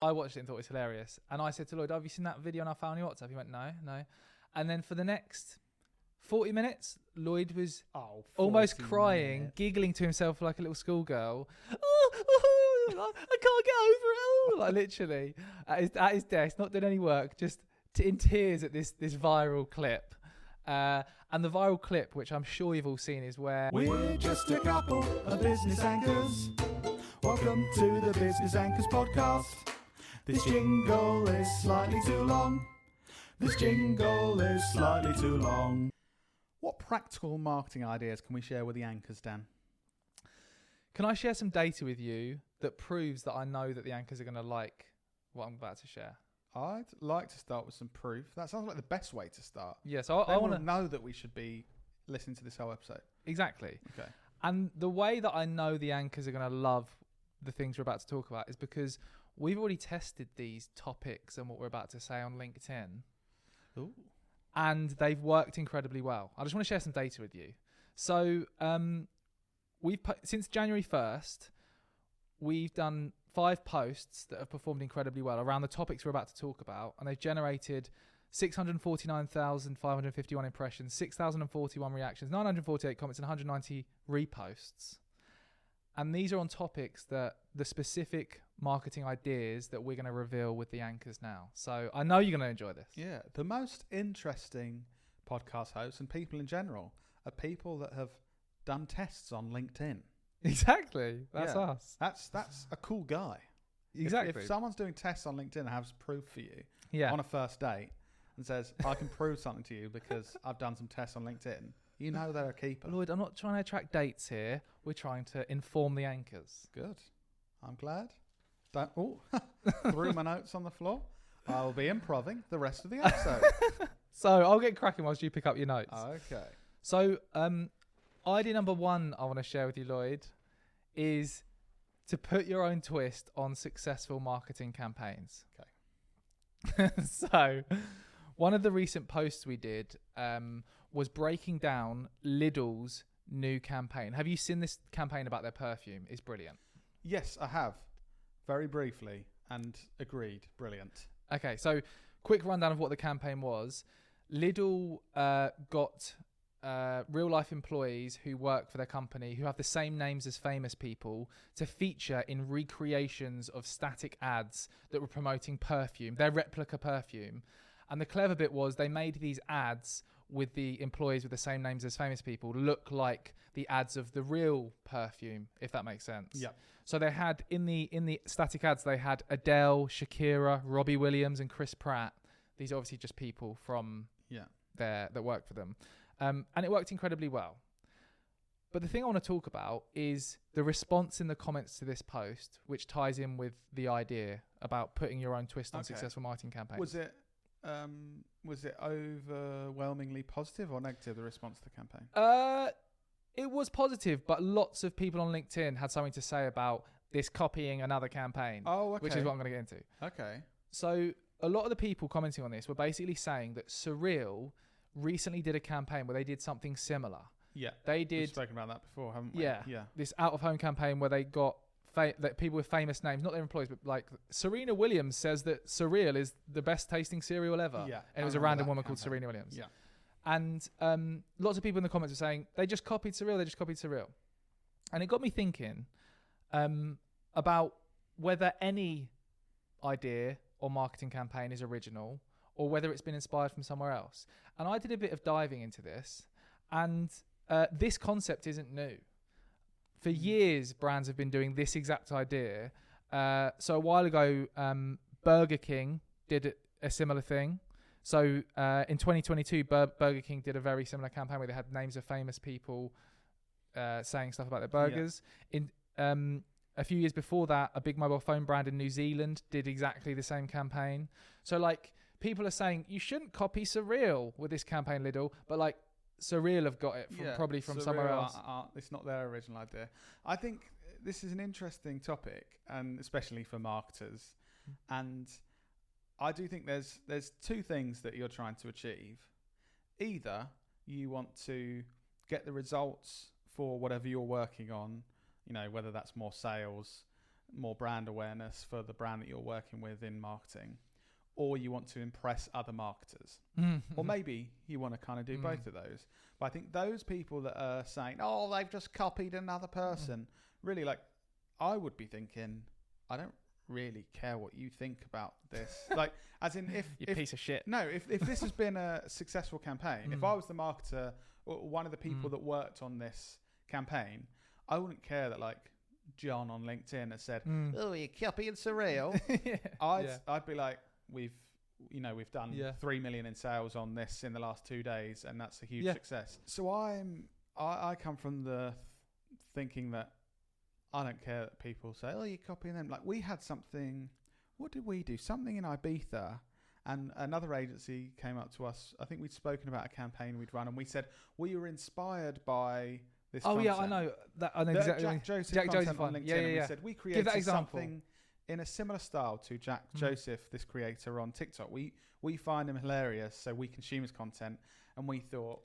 I watched it and thought it was hilarious. And I said to Lloyd, have you seen that video on our family WhatsApp? He went, no. And then for the next 40 minutes, Lloyd was almost crying, giggling to himself like a little schoolgirl. I can't get over it. Like literally at his desk, not doing any work, just in tears at this viral clip. And the viral clip, which I'm sure you've all seen, is where we're just a couple of business anchors. Welcome to the Business Anchors podcast. This jingle is slightly too long. This jingle is slightly too long. What practical marketing ideas can we share with the anchors, Dan? Can I share some data with you that proves that I know that the anchors are going to like what I'm about to share? I'd like to start with some proof. That sounds like the best way to start. Yeah, so I want to know that we should be listening to this whole episode. Exactly. Okay. And the way that I know the anchors are going to love the things we're about to talk about is because we've already tested these topics and what we're about to say on LinkedIn. Ooh. And they've worked incredibly well. I just want to share some data with you. So since January 1st, we've done 5 posts that have performed incredibly well around the topics we're about to talk about, and they've generated 649,551 impressions, 6,041 reactions, 948 comments, and 190 reposts. And these are on topics that the specific marketing ideas that we're going to reveal with the anchors now. So I know you're going to enjoy this. Yeah, the most interesting podcast hosts and people in general are people that have done tests on LinkedIn. Exactly. That's us. That's a cool guy. Exactly. If someone's doing tests on LinkedIn and has proof for you on a first date and says, I can prove something to you because I've done some tests on LinkedIn, you know they're a keeper. Lloyd, I'm not trying to attract dates here. We're trying to inform the anchors. Good. I'm glad. Threw my notes on the floor. I'll be improving the rest of the episode. So I'll get cracking whilst you pick up your notes. Okay. So idea number 1 I want to share with you, Lloyd, is to put your own twist on successful marketing campaigns. Okay. So one of the recent posts we did was breaking down Lidl's new campaign. Have you seen this campaign about their perfume? It's brilliant. Yes, I have. Very briefly, and agreed. Brilliant. Okay, so quick rundown of what the campaign was. Lidl got real life employees who work for their company who have the same names as famous people to feature in recreations of static ads that were promoting perfume, their replica perfume. And the clever bit was they made these ads with the employees with the same names as famous people look like the ads of the real perfume, if that makes sense. Yeah. So they had in the static ads, they had Adele, Shakira, Robbie Williams, and Chris Pratt. These are obviously just people from there that work for them. And it worked incredibly well. But the thing I want to talk about is the response in the comments to this post, which ties in with the idea about putting your own twist on successful marketing campaigns. Was it overwhelmingly positive or negative, the response to the campaign? It was positive, but lots of people on LinkedIn had something to say about this copying another campaign. Oh, okay. Which is what I'm going to get into. Okay. So a lot of the people commenting on this were basically saying that Surreal recently did a campaign where they did something similar. Yeah. They did. We've spoken about that before, haven't we? Yeah. This out-of-home campaign where they got that people with famous names, not their employees, but like Serena Williams says that Surreal is the best tasting cereal ever. Yeah. And it was a random woman called Serena Williams. Yeah. And lots of people in the comments were saying, they just copied Surreal. And it got me thinking about whether any idea or marketing campaign is original or whether it's been inspired from somewhere else. And I did a bit of diving into this. And this concept isn't new. For years, brands have been doing this exact idea. So a while ago, Burger King did a similar thing. So in 2022, Burger King did a very similar campaign where they had names of famous people saying stuff about their burgers. Yeah. In a few years before that, a big mobile phone brand in New Zealand did exactly the same campaign. So like people are saying you shouldn't copy Surreal with this campaign, Lidl, but like Surreal have got it probably from somewhere else. It's not their original idea. I think this is an interesting topic, and especially for marketers. And I do think there's 2 things that you're trying to achieve. Either you want to get the results for whatever you're working on, whether that's more sales, more brand awareness for the brand that you're working with in marketing, or you want to impress other marketers, or maybe you want to kind of do both of those. But I think those people that are saying, oh, they've just copied another person, really, like, I would be thinking, I don't really care what you think about this. Like, as in, if piece of shit. No, if this has been a successful campaign, if I was the marketer or one of the people that worked on this campaign, I wouldn't care that, like, John on LinkedIn has said, oh, you're copying surreal. I'd be like, we've done 3 million in sales on this in the last 2 days, and that's a huge success. So I come from the thinking that I don't care that people say, oh, you're copying them. Like, we had something, what did we do? Something in Ibiza, and another agency came up to us. I think we'd spoken about a campaign we'd run, and we said we were inspired by this content. Yeah, I know exactly. Jack Joseph on LinkedIn. Yeah. And we said we created something in a similar style to Jack Joseph, this creator on TikTok. We find him hilarious, so we consume his content, and we thought,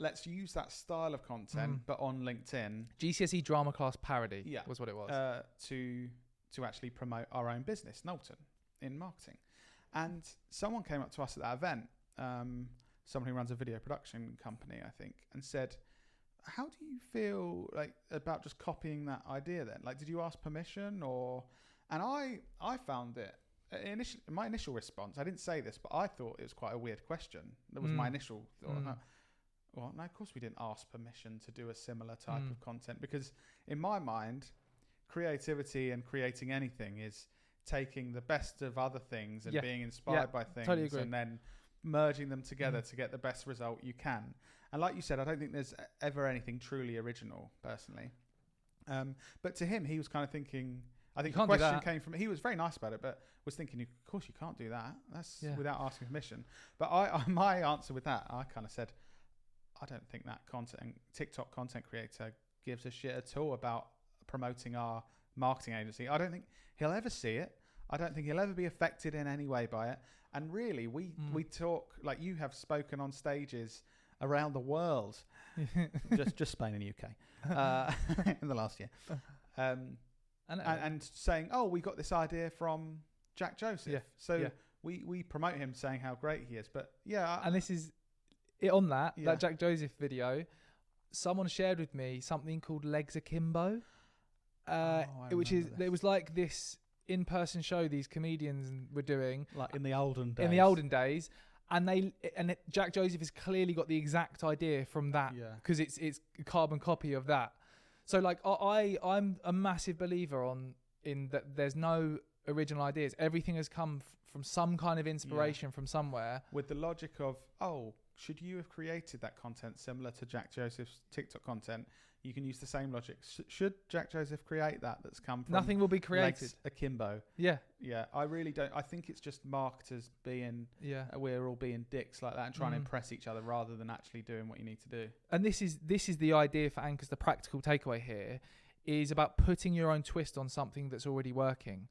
let's use that style of content, but on LinkedIn. GCSE drama class parody was what it was. To actually promote our own business, Knowlton, in marketing. And someone came up to us at that event, someone who runs a video production company, I think, and said, how do you feel like about just copying that idea then? Like, did you ask permission or... And I found it, my initial response, I didn't say this, but I thought it was quite a weird question. That was my initial thought. Well, no, of course we didn't ask permission to do a similar type of content, because in my mind, creativity and creating anything is taking the best of other things and being inspired by things, totally agree. and then merging them together to get the best result you can. And like you said, I don't think there's ever anything truly original, personally. But to him, he was kind of thinking... I think the question came from... He was very nice about it, but was thinking, of course you can't do that. That's without asking permission. But my answer with that, I kind of said, I don't think that TikTok content creator gives a shit at all about promoting our marketing agency. I don't think he'll ever see it. I don't think he'll ever be affected in any way by it. And really, we talk... Like, you have spoken on stages around the world. just Spain and UK in the last year. And saying, oh, we got this idea from Jack Joseph. We promote him saying how great he is. But and this is it on that Jack Joseph video. Someone shared with me something called Legs Akimbo, it was like this in-person show these comedians were doing, like in the olden days. And Jack Joseph has clearly got the exact idea from that, because it's a carbon copy of that. So, like, I'm a massive believer in that there's no original ideas. Everything has come from some kind of inspiration from somewhere. With the logic of, should you have created that content similar to Jack Joseph's TikTok content? You can use the same logic. Should Jack Joseph create that's come from... Nothing will be created. Legs Akimbo. Yeah. Yeah, I really don't... I think it's just marketers being... Yeah. We're all being dicks like that and trying to impress each other rather than actually doing what you need to do. And this is the idea for Anchors. The practical takeaway here is about putting your own twist on something that's already working.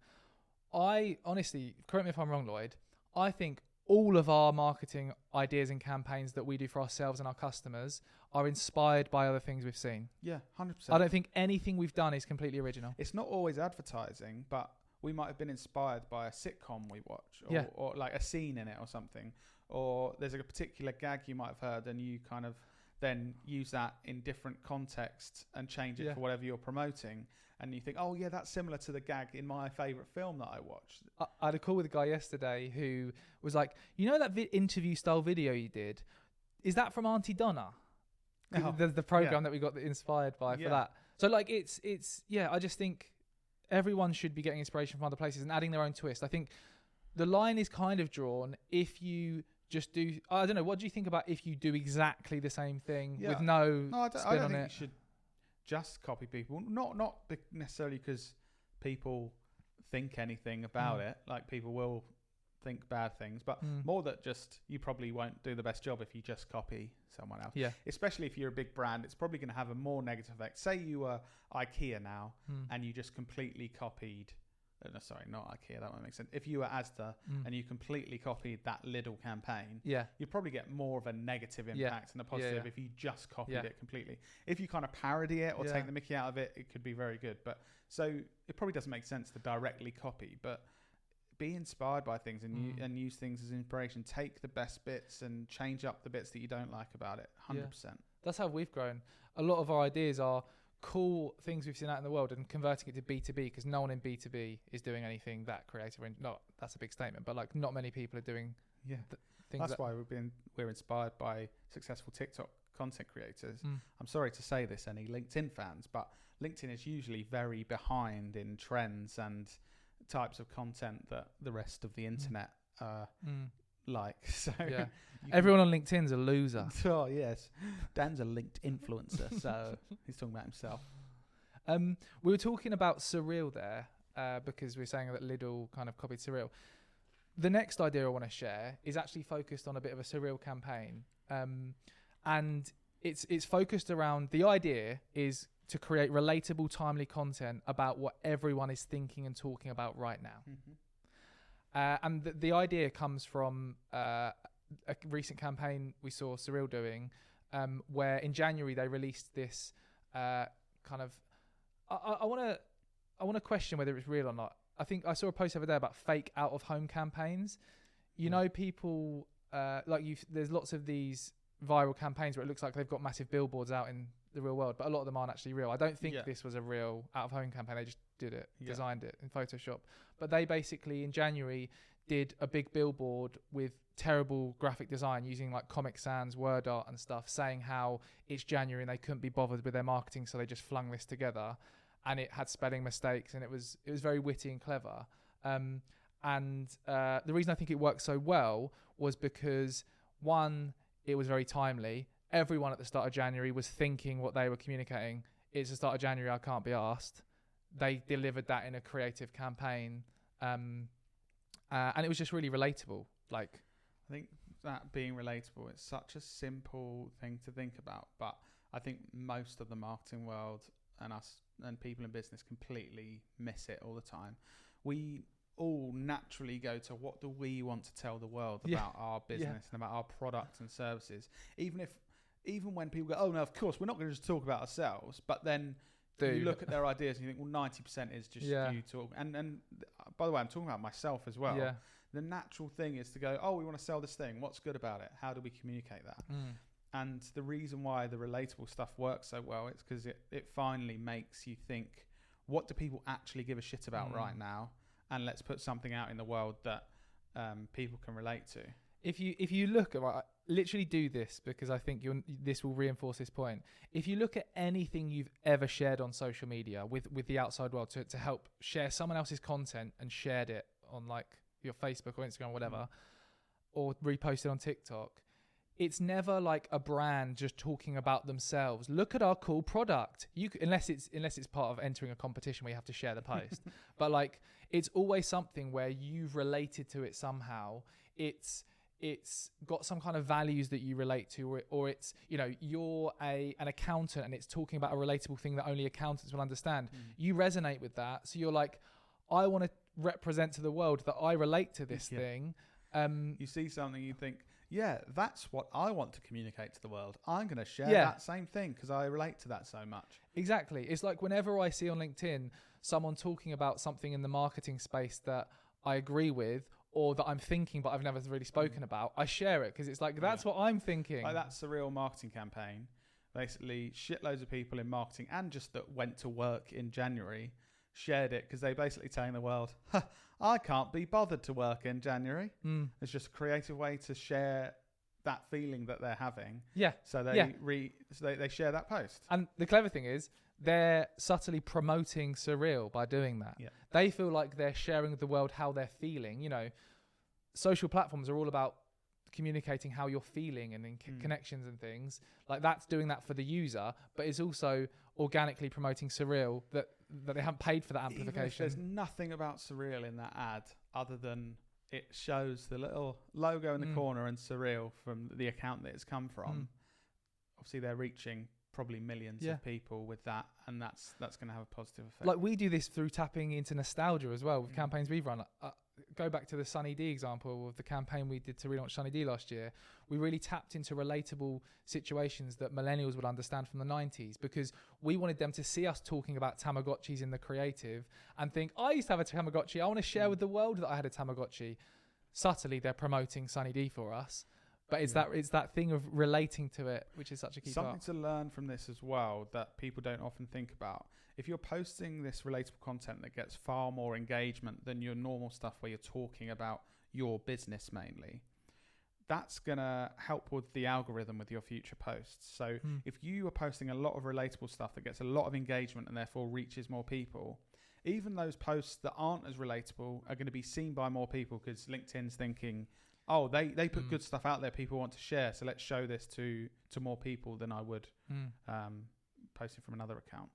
I honestly, correct me if I'm wrong, Lloyd, I think all of our marketing ideas and campaigns that we do for ourselves and our customers are inspired by other things we've seen. Yeah, 100%. I don't think anything we've done is completely original. It's not always advertising, but we might have been inspired by a sitcom we watch, or like a scene in it or something. Or there's a particular gag you might have heard and you kind of then use that in different contexts and change it for whatever you're promoting. And you think, oh, yeah, that's similar to the gag in my favourite film that I watched. I had a call with a guy yesterday who was like, you know that interview style video you did? Is that from Auntie Donna? The program that we got inspired by for that. So, like, it's I just think everyone should be getting inspiration from other places and adding their own twist. I think the line is kind of drawn if you just do... I don't know, what do you think about if you do exactly the same thing with no spin I don't on think it? You should just copy people, not necessarily because people think anything about it, like people will think bad things, but more that just you probably won't do the best job if you just copy someone else, especially if you're a big brand. It's probably going to have a more negative effect. Say you were IKEA now and you just completely copied no, sorry, not IKEA, that won't make sense. If you were Asda and you completely copied that Lidl campaign, you'd probably get more of a negative impact than a positive if you just copied it completely. If you kind of parody it or take the mickey out of it, it could be very good. But so it probably doesn't make sense to directly copy, but be inspired by things and use things as inspiration. Take the best bits and change up the bits that you don't like about it. 100%. That's how we've grown. A lot of our ideas are cool things we've seen out in the world and converting it to B2B, because no one in B2B is doing anything that creative. Not that's a big statement, but like not many people are doing things. That's why we're inspired by successful TikTok content creators. I'm sorry to say this, any LinkedIn fans, but LinkedIn is usually very behind in trends and types of content that the rest of the internet like. So everyone on LinkedIn's a loser. Oh yes, Dan's a linked influencer, so he's talking about himself. We were talking about surreal there because we were saying that Lidl kind of copied surreal. The next idea I want to share is actually focused on a bit of a surreal campaign, and it's focused around, the idea is to create relatable, timely content about what everyone is thinking and talking about right now. And the idea comes from a recent campaign we saw Surreal doing, where in January they released this kind of. I want to question whether it's real or not. I think I saw a post over there about fake out of home campaigns. You know, people there's lots of these viral campaigns where it looks like they've got massive billboards out in the real world, but a lot of them aren't actually real. I don't think this was a real out of home campaign. They just did it, designed it in Photoshop. But they basically in January did a big billboard with terrible graphic design using like Comic Sans, word art and stuff, saying how it's January and they couldn't be bothered with their marketing, so they just flung this together, and it had spelling mistakes and it was very witty and clever. And the reason I think it worked so well was because, one, it was very timely. Everyone at the start of January was thinking what they were communicating. It's the start of January, I can't be asked. They delivered that in a creative campaign. And it was just really relatable. I think that being relatable, it's such a simple thing to think about, but I think most of the marketing world and us and people in business completely miss it all the time. We all naturally go to, what do we want to tell the world about our business and about our products and services, even when people go, oh no, of course we're not going to just talk about ourselves, but then you look at their ideas and you think, well, 90% is just you talk. And by the way, I'm talking about myself as well. The natural thing is to go, oh, we want to sell this thing, what's good about it, how do we communicate that? And the reason why the relatable stuff works so well is because it finally makes you think, what do people actually give a shit about right now? And let's put something out in the world that people can relate to. If you look at, literally do this, because I think this will reinforce this point. If you look at anything you've ever shared on social media with the outside world to help share someone else's content and shared it on like your Facebook or Instagram or whatever, or reposted on TikTok, it's never like a brand just talking about themselves. Look at our cool product. Unless it's part of entering a competition where you have to share the post. But like, it's always something where you've related to it somehow. It's got some kind of values that you relate to, or it's, you're an accountant and it's talking about a relatable thing that only accountants will understand. You resonate with that. So you're like, I want to represent to the world that I relate to this thing. You see something, you think, yeah, that's what I want to communicate to the world. I'm going to share that same thing because I relate to that so much. Exactly. It's like whenever I see on LinkedIn someone talking about something in the marketing space that I agree with, or that I'm thinking but I've never really spoken about, I share it because it's like, that's what I'm thinking. Like that Surreal marketing campaign, basically shitloads of people in marketing and just that went to work in January shared it because they basically telling the world, I can't be bothered to work in January. It's just a creative way to share that feeling that they're having. So they share that post. And the clever thing is, they're subtly promoting Surreal by doing that. They feel like they're sharing with the world how they're feeling. Social platforms are all about communicating how you're feeling and connections and things. Like, that's doing that for the user, but it's also organically promoting Surreal that they haven't paid for that amplification. There's nothing about Surreal in that ad other than it shows the little logo in the corner and Surreal from the account that it's come from. Obviously, they're reaching probably millions of people with that and that's going to have a positive effect. Like we do this through tapping into nostalgia as well with campaigns we've run. Go back to the Sunny D example of the campaign we did to relaunch Sunny D last year. We really tapped into relatable situations that millennials would understand from the 90s, because we wanted them to see us talking about Tamagotchis in the creative and think, I used to have a Tamagotchi. I want to share with the world that I had a Tamagotchi. Subtly, they're promoting Sunny D for us. But it's that thing of relating to it, which is such a key Something part. to learn from this as well that people don't often think about. If you're posting this relatable content that gets far more engagement than your normal stuff where you're talking about your business mainly, that's going to help with the algorithm with your future posts. So if you are posting a lot of relatable stuff that gets a lot of engagement and therefore reaches more people, even those posts that aren't as relatable are going to be seen by more people, because LinkedIn's thinking, oh, they put good stuff out there people want to share, so let's show this to more people than I would posting from another account.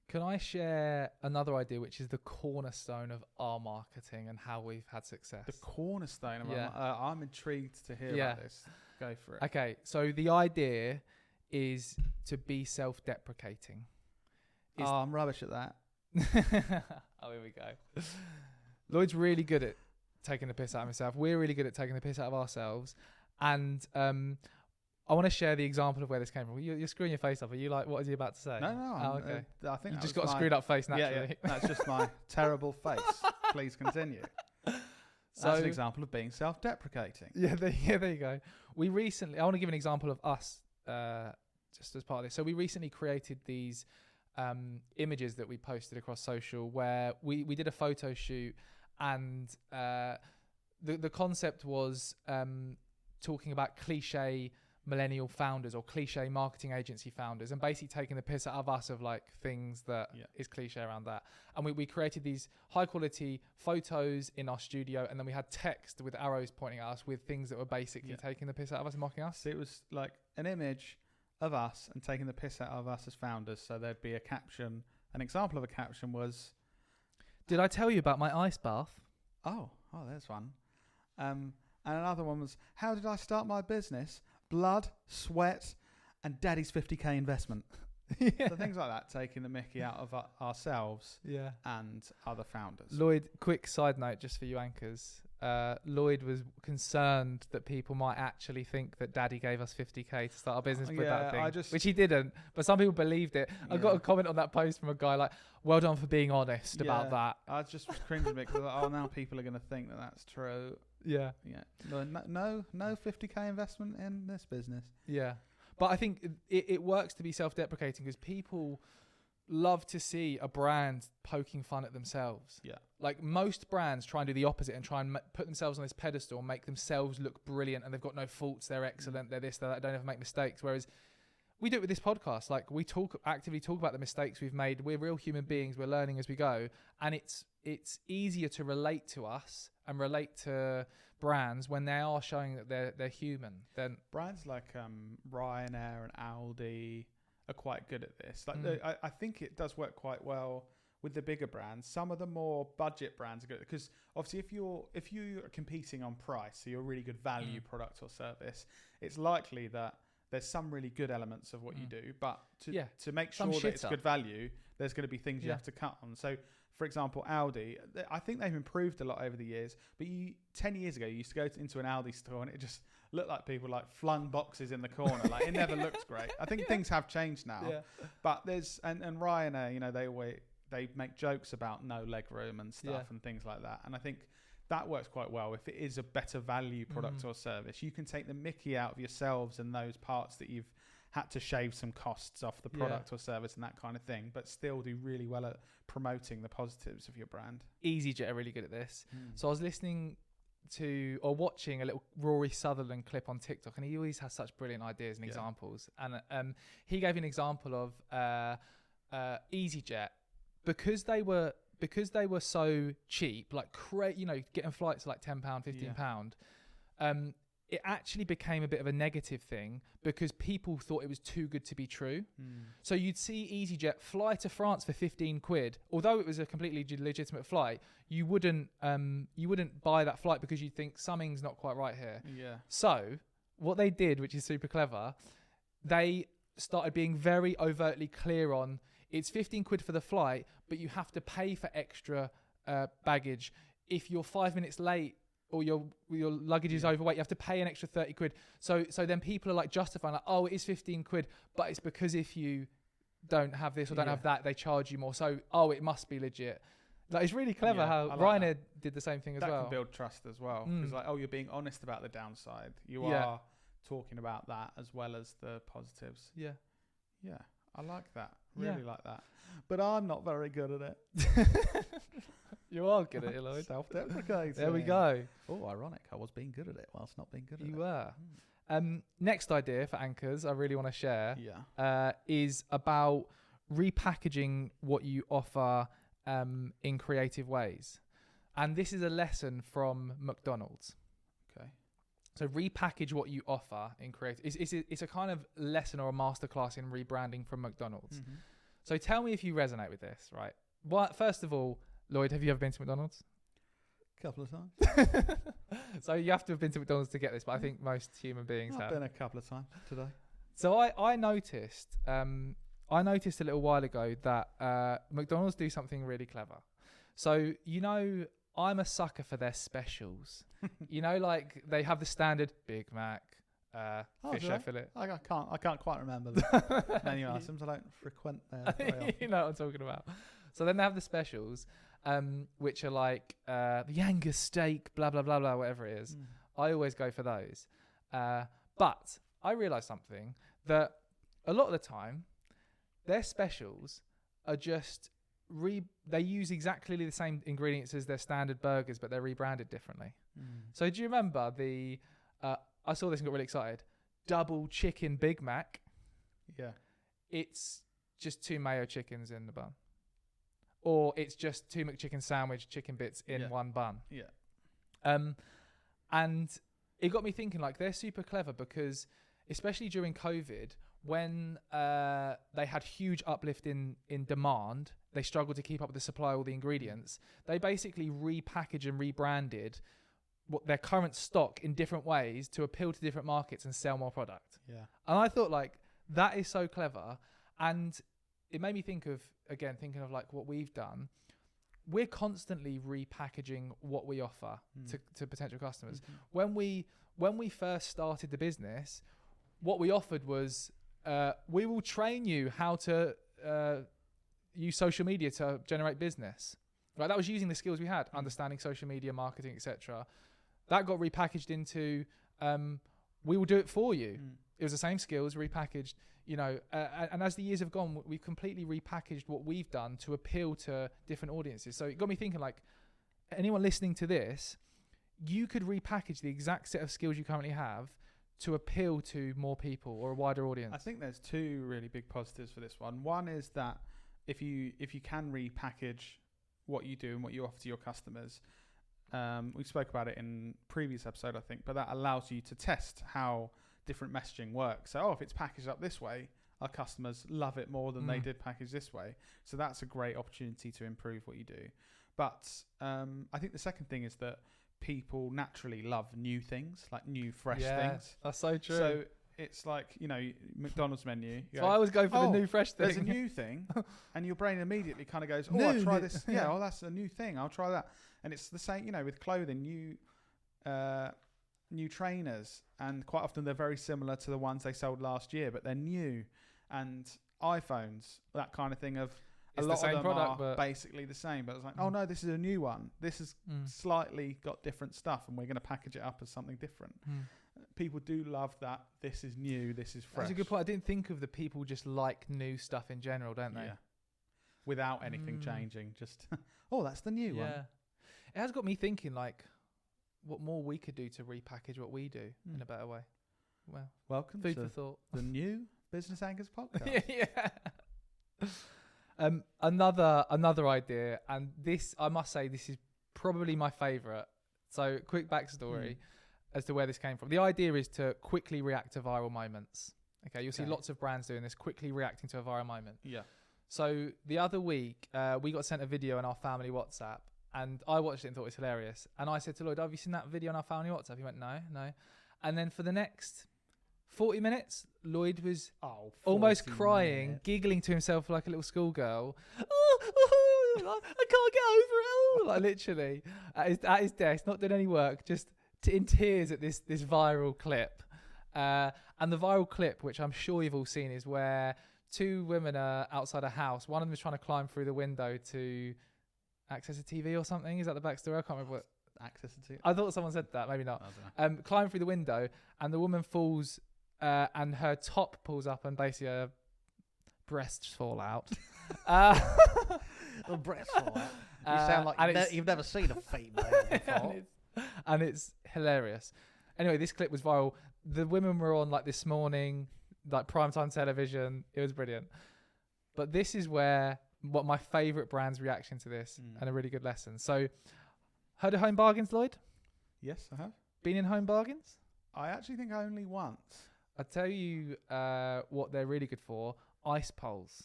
Can I share another idea, which is the cornerstone of our marketing and how we've had success? The cornerstone of I'm intrigued to hear about this. Go for it. Okay, so the idea is to be self-deprecating. I'm rubbish at that. Oh, here we go. Lloyd's really good at taking the piss out of himself. We're really good at taking the piss out of ourselves. And I want to share the example of where this came from. You're screwing your face up. Are you like, what is he about to say? No. Okay. I think you just got a screwed up face naturally. Yeah. That's just my terrible face. Please continue. So, that's an example of being self-deprecating. Yeah, there you go. I want to give an example of us just as part of this. So we recently created these images that we posted across social where we did a photo shoot, and the concept was talking about cliche millennial founders or cliche marketing agency founders, and basically taking the piss out of us of like things that is cliche around that. And we created these high quality photos in our studio, and then we had text with arrows pointing at us with things that were basically taking the piss out of us and mocking us. So it was like an image of us and taking the piss out of us as founders. So there'd be a caption. An example of a caption was, "Did I tell you about my ice bath?" Oh, there's one. And another one was, "How did I start my business? Blood, sweat, and daddy's 50k investment." So things like that, taking the mickey out of ourselves and other founders. Lloyd, quick side note just for you anchors. Lloyd was concerned that people might actually think that daddy gave us 50k to start our business with that thing, which he didn't, but some people believed it. I got a comment on that post from a guy like, "Well done for being honest about that." I just cringed a bit because now people are going to think that that's true. Yeah. No 50k investment in this business. Yeah. But I think it works to be self-deprecating because people love to see a brand poking fun at themselves. Yeah. Like most brands try and do the opposite and try and put themselves on this pedestal and make themselves look brilliant, and they've got no faults, they're excellent, they're this, they're that, don't ever make mistakes. Whereas we do it with this podcast. Like we actively talk about the mistakes we've made. We're real human beings. We're learning as we go. And it's easier to relate to us and relate to brands when they are showing that they're human. Then brands like Ryanair and Aldi are quite good at this. Like I think it does work quite well with the bigger brands. Some of the more budget brands are good because obviously if you are competing on price, so you're a really good value product or service, it's likely that there's some really good elements of what you do, but to make sure that it's good value, there's going to be things you have to cut on. So, for example, Aldi, I think they've improved a lot over the years, but 10 years ago, you used to go into an Aldi store and it just looked like people like flung boxes in the corner. Like it never looked great. I think things have changed now, but there's, and Ryanair, you know, they make jokes about no leg room and stuff and things like that. And I think that works quite well. If it is a better value product or service, you can take the mickey out of yourselves and those parts that you've had to shave some costs off the product or service and that kind of thing, but still do really well at promoting the positives of your brand. EasyJet are really good at this. So I was listening to or watching a little Rory Sutherland clip on TikTok, and he always has such brilliant ideas and examples. And he gave an example of EasyJet because they were so cheap, like getting flights like £10, £15. It actually became a bit of a negative thing because people thought it was too good to be true. So you'd see EasyJet fly to France for £15. Although it was a completely legitimate flight, you wouldn't buy that flight because you'd think something's not quite right here. Yeah. So what they did, which is super clever, they started being very overtly clear on, it's 15 quid for the flight, but you have to pay for extra baggage. If you're 5 minutes late or your luggage is overweight, you have to pay an extra 30 quid. So then people are like justifying, like, oh, it is 15 quid, but it's because if you don't have this or don't have that, they charge you more. So, oh, it must be legit. Like, it's really clever how Ryanair did the same thing as well. That can build trust as well. Because like, oh, you're being honest about the downside. You are talking about that as well as the positives. Yeah. Yeah. I like that. Really like that. But I'm not very good at it. You are good at it, Lloyd. Self-deprecating. There we go. Oh, ironic. I was being good at it whilst not being good at it. You were. Next idea for anchors I really want to share is about repackaging what you offer in creative ways. And this is a lesson from McDonald's. Okay. So repackage what you offer in creative. It's a kind of lesson or a masterclass in rebranding from McDonald's. Mm-hmm. So tell me if you resonate with this, right? First of all, Lloyd, have you ever been to McDonald's? A couple of times. So you have to have been to McDonald's to get this, but I think most human beings have. I've been a couple of times today. So I noticed a little while ago that McDonald's do something really clever. So, you know, I'm a sucker for their specials. You know, like they have the standard Big Mac, fish fillet. I can't quite remember the menu items. I don't frequent there. You know what I'm talking about. So then they have the specials, which are like the Angus steak, blah, blah, blah, blah, whatever it is. I always go for those. But I realised something, that a lot of the time, their specials are just they use exactly the same ingredients as their standard burgers, but they're rebranded differently. So do you remember I saw this and got really excited, double chicken Big Mac? Yeah. It's just 2 mayo chickens in the bun. Or it's just 2 McChicken sandwich chicken bits in one bun. Yeah. And it got me thinking, like, they're super clever because, especially during COVID, when they had huge uplift in demand, they struggled to keep up with the supply of all the ingredients. They basically repackaged and rebranded their current stock in different ways to appeal to different markets and sell more product. Yeah. And I thought, like, that is so clever. And it made me think of, again, thinking of like what we've done. We're constantly repackaging what we offer to potential customers. Mm-hmm. When we first started the business, what we offered was we will train you how to use social media to generate business. Right, that was using the skills we had, understanding social media, marketing, etc. That got repackaged into we will do it for you. It was the same skills repackaged, you know, and as the years have gone, we've completely repackaged what we've done to appeal to different audiences. So it got me thinking, like, anyone listening to this, you could repackage the exact set of skills you currently have to appeal to more people or a wider audience. I think there's 2 really big positives for this one. One is that if you can repackage what you do and what you offer to your customers, we spoke about it in previous episode, I think, but that allows you to test how different messaging works. So, if it's packaged up this way, our customers love it more than they did packaged this way. So that's a great opportunity to improve what you do. But I think the second thing is that people naturally love new things, like new, fresh things. That's so true. So it's like, you know, McDonald's menu. So I always go for the new, fresh thing. There's a new thing, and your brain immediately kind of goes, I'll try this. Yeah, that's a new thing. I'll try that. And it's the same, you know, with clothing. New trainers, and quite often they're very similar to the ones they sold last year, but they're new. And iPhones, that kind of thing, of it's a lot the same of them product, are basically the same, but it's like, oh no, this is a new one. This has slightly got different stuff, and we're going to package it up as something different. People do love that. This is new. This is fresh. That's a good point. I didn't think of the people just like new stuff in general, don't they? Yeah. Without anything changing, just that's the new one. It has got me thinking, like, what more we could do to repackage what we do in a better way. Well, welcome food to for thought. The new Business Anchors podcast. Another idea, and this, I must say, this is probably my favourite. So, quick backstory as to where this came from. The idea is to quickly react to viral moments. Okay, you'll see lots of brands doing this, quickly reacting to a viral moment. Yeah. So the other week, we got sent a video on our family WhatsApp, and I watched it and thought it was hilarious. And I said to Lloyd, have you seen that video on our family WhatsApp? He went, no. And then for the next 40 minutes, Lloyd was Oh, almost 40 crying, minutes. giggling to himself like a little schoolgirl. I can't get over it. Oh, like literally at his desk, not doing any work, just in tears at this viral clip. And the viral clip, which I'm sure you've all seen, is where two women are outside a house. One of them is trying to climb through the window to access a TV or something. Is that the backstory? I can't remember what. Access to. I thought someone said that. Maybe not. I don't know. Climb through the window, and the woman falls, and her top pulls up, and basically her breasts fall out. The breasts fall out. You sound like you've never seen a female before. and it's hilarious. Anyway, this clip was viral. The women were on like This Morning, like primetime television. It was brilliant. But this is what my favourite brand's reaction to this, and a really good lesson. So, heard of Home Bargains, Lloyd? Yes, I have. Been in Home Bargains? I actually think only once. I'll tell you what they're really good for. Ice poles.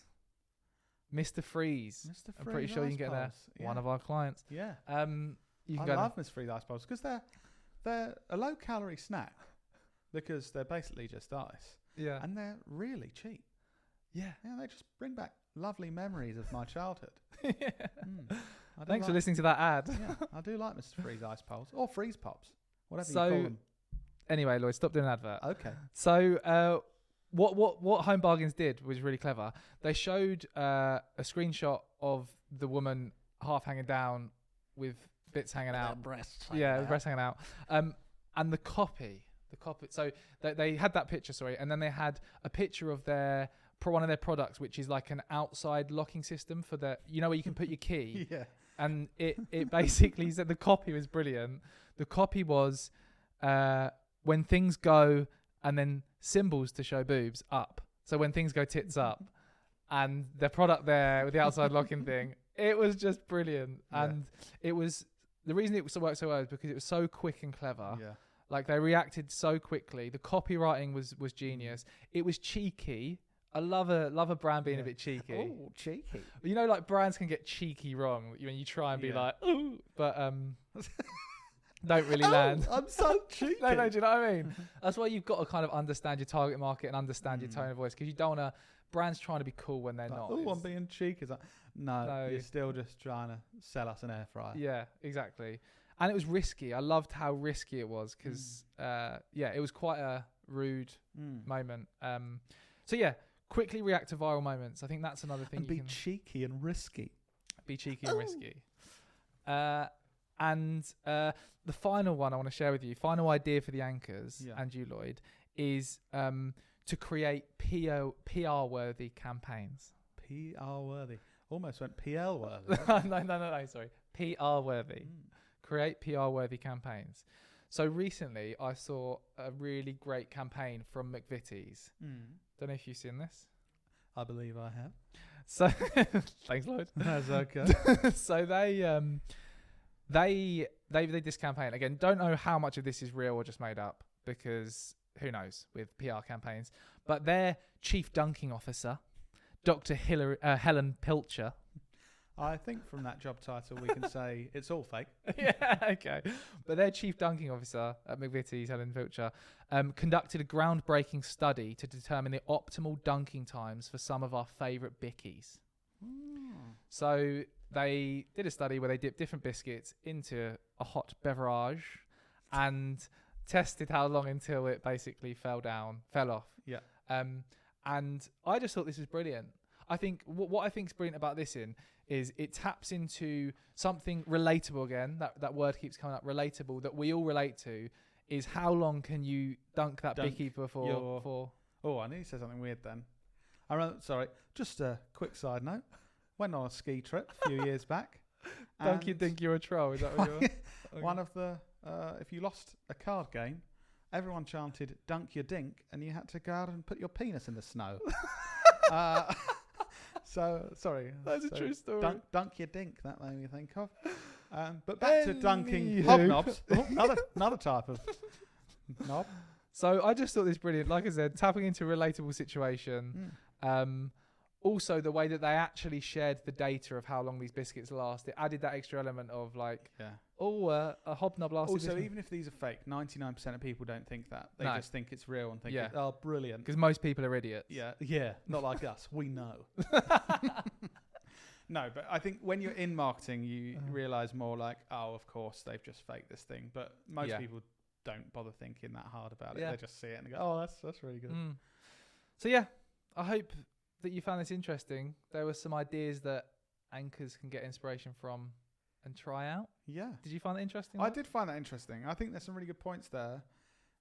Mr. Freeze. Mr. I'm pretty sure you can get there. Yeah. One of our clients. Yeah. You can I go love Mr. Freeze ice balls because they're a low calorie snack because they're basically just ice. Yeah. And they're really cheap. Yeah. Yeah, they just bring back lovely memories of my childhood. Yeah. Thanks for listening to that ad. Yeah, I do like Mr. Freeze ice poles or freeze pops, whatever So- you call them. Anyway, Lloyd, stop doing an advert. Okay. So what Home Bargains did was really clever. They showed a screenshot of the woman half hanging down with bits hanging out. Breasts. Yeah, breasts hanging out. And the copy. So they had that picture, and then they had a picture of one of their products, which is like an outside locking system for where you can put your key. Yeah. And it basically said the copy was brilliant. The copy was when things go, and then symbols to show boobs up. So when things go tits up, and the product there with the outside locking thing, it was just brilliant. Yeah. And it was the reason it worked so well is because it was so quick and clever. Yeah. Like they reacted so quickly. The copywriting was genius. It was cheeky. I love a brand being a bit cheeky. Oh, cheeky. You know, like brands can get cheeky wrong when you try and be like, ooh, but don't really land. I'm so cheeky. No, do you know what I mean? That's why you've got to kind of understand your target market and understand your tone of voice, because you don't want to. Brands trying to be cool when they're not. Oh, I'm being cheeky. It's like, no, you're still just trying to sell us an air fryer. Yeah, exactly. And it was risky. I loved how risky it was because, it was quite a rude moment. So yeah, quickly react to viral moments. I think that's another thing. And be cheeky and risky. Be cheeky and risky. And the final one I want to share with you, final idea for the anchors and you, Lloyd, is to create PR-worthy campaigns. PR-worthy. Almost went PL-worthy. No, sorry. PR-worthy. Create PR-worthy campaigns. So recently I saw a really great campaign from McVities. Don't know if you've seen this. I believe I have. So thanks, Lloyd. That's okay. So they did this campaign. Again, don't know how much of this is real or just made up, because who knows with PR campaigns. But their chief dunking officer, Dr. Helen Pilcher. I think from that job title we can say it's all fake. Yeah, okay. But their chief dunking officer at McVities, Helen Pilcher, conducted a groundbreaking study to determine the optimal dunking times for some of our favourite bickies. So they did a study where they dipped different biscuits into a hot beverage and tested how long until it basically fell off. Yeah. And I just thought this was brilliant. I think what I think is brilliant about this is it taps into something relatable again. That word keeps coming up, relatable, that we all relate to, is how long can you dunk that bicky before? Oh, I need to say something weird then. Sorry, just a quick side note. Went on a ski trip a few years back. Don't you think you're a troll? Is that what you're? Okay. One of the, if you lost a card game, everyone chanted "Dunk your dink," and you had to go out and put your penis in the snow. So sorry, that's a true story. Dunk your dink. That made me think of. But back to dunking hobnobs. Another type of knob. So I just thought this brilliant. Like I said, tapping into a relatable situation. also the way that they actually shared the data of how long these biscuits last, it added that extra element of like, a hobnob lasted. Also, even if these are fake, 99% of people don't think that. They just think it's real and think, oh, brilliant. Because most people are idiots. Yeah, not like us. We know. No, but I think when you're in marketing, you realise more like, oh, of course, they've just faked this thing. But most people don't bother thinking that hard about it. They just see it and go, oh, that's really good. So, yeah, I hope that you found this interesting. There were some ideas that anchors can get inspiration from and try out. Yeah. Did you find that interesting? I did find that interesting. I think there's some really good points there.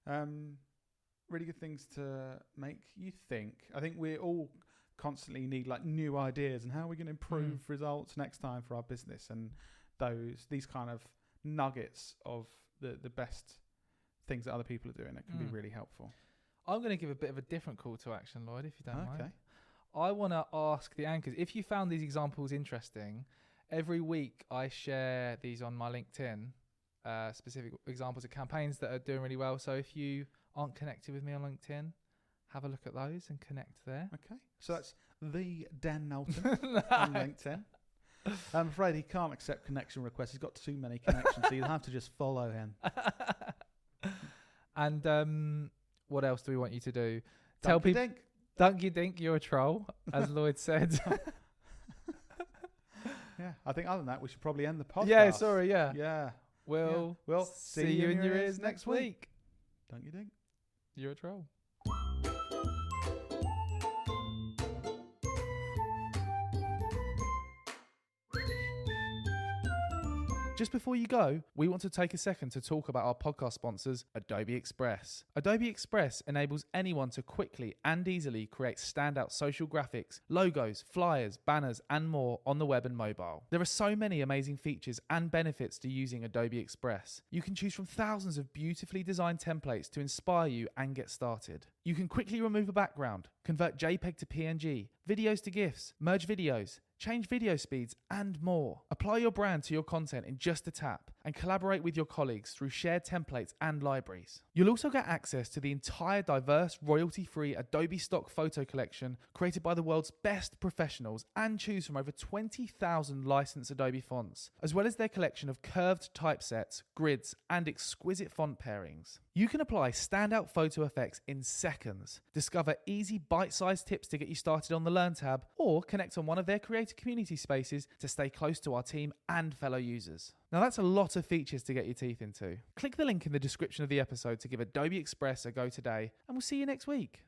Really good things to make you think. I think we all constantly need like new ideas and how are we going to improve results next time for our business, and these kind of nuggets of the best things that other people are doing. It can be really helpful. I'm going to give a bit of a different call to action, Lloyd, if you don't mind. I want to ask the anchors, if you found these examples interesting, every week I share these on my LinkedIn, specific examples of campaigns that are doing really well. So if you aren't connected with me on LinkedIn, have a look at those and connect there. Okay. So that's the Dan Knowlton on LinkedIn. I'm afraid he can't accept connection requests. He's got too many connections, so you'll have to just follow him. And what else do we want you to do? Tell people. Dunk you dink, you're a troll, as Lloyd said. Yeah, I think other than that, we should probably end the podcast. Yeah, sorry, yeah. Yeah. We'll see you in your ears next week. Dunk you dink. You're a troll. Just before you go, we want to take a second to talk about our podcast sponsors, Adobe Express. Adobe Express enables anyone to quickly and easily create standout social graphics, logos, flyers, banners, and more on the web and mobile. There are so many amazing features and benefits to using Adobe Express. You can choose from thousands of beautifully designed templates to inspire you and get started. You can quickly remove a background, convert JPEG to PNG, videos to GIFs, merge videos, change video speeds, and more. Apply your brand to your content in just a tap and collaborate with your colleagues through shared templates and libraries. You'll also get access to the entire diverse, royalty-free Adobe stock photo collection created by the world's best professionals and choose from over 20,000 licensed Adobe fonts, as well as their collection of curved typesets, grids, and exquisite font pairings. You can apply standout photo effects in seconds, discover easy bite-sized tips to get you started on the Learn tab, or connect on one of their creator community spaces to stay close to our team and fellow users. Now that's a lot of features to get your teeth into. Click the link in the description of the episode to give Adobe Express a go today, and we'll see you next week.